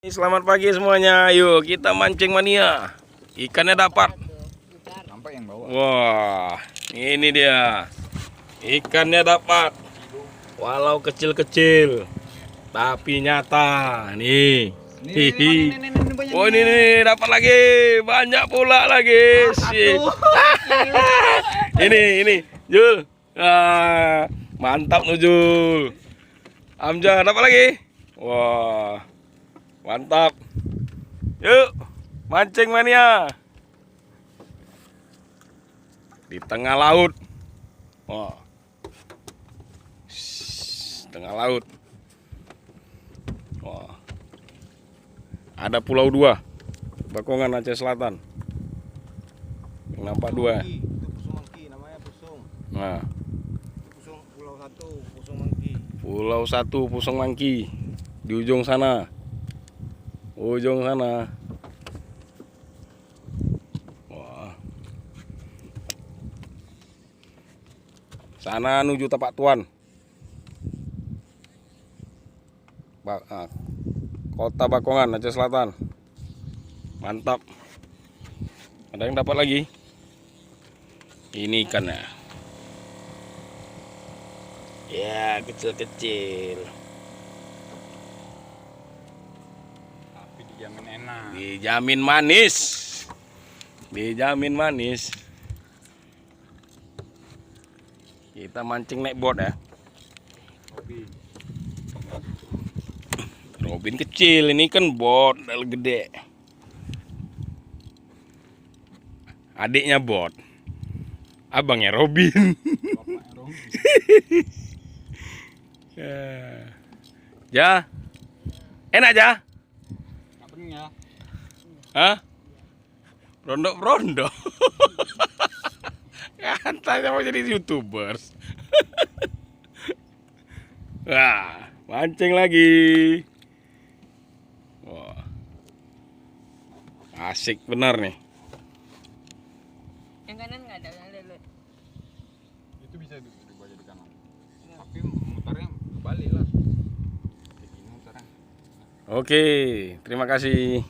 Selamat pagi semuanya, yuk kita mancing mania. Ikannya dapat. Nampak yang bawa. Wah, ini dia. Ikannya dapat. Walau kecil-kecil, tapi nyata. Nih. Hihi. Oh ini nih, dapat lagi. Banyak pula lagi. Ini, Jul. Mantap nu Jul. Amjad dapat lagi. Wah. Mantap. Yuk, mancing mania. Di tengah laut. Wah. Tengah laut. Wah. Ada pulau dua. Bakongan Aceh Selatan. Yang nampak dua. Itu Pusung Mangki, namanya Pusung. Nah, Pusung Pulau 1, Pusung Mangki. Pulau 1 Pusung Mangki. Di ujung sana. Ujung sana. Wah. Sana menuju Tapak Tuan. Kota Bakongan, Aceh Selatan. Mantap. Ada yang dapat lagi? Ini ikannya. Ya, kecil-kecil. Tapi dijamin enak. Dijamin manis. Dijamin manis. Kita mancing naik boat ya. Robin kecil, ini kan bot gede. Adiknya bot. Abangnya Robin. Ja. Enak ja? Apanya? Hah? Rondo-rondo. Katanya mau jadi YouTubers. Wah, mancing lagi. Wah. Asik benar nih. Yang kanan nggak ada, Itu bisa dibawa jadi kanan. Tapi mutarnya kebalik lah. Kayak gini mutarnya. Oke, terima kasih.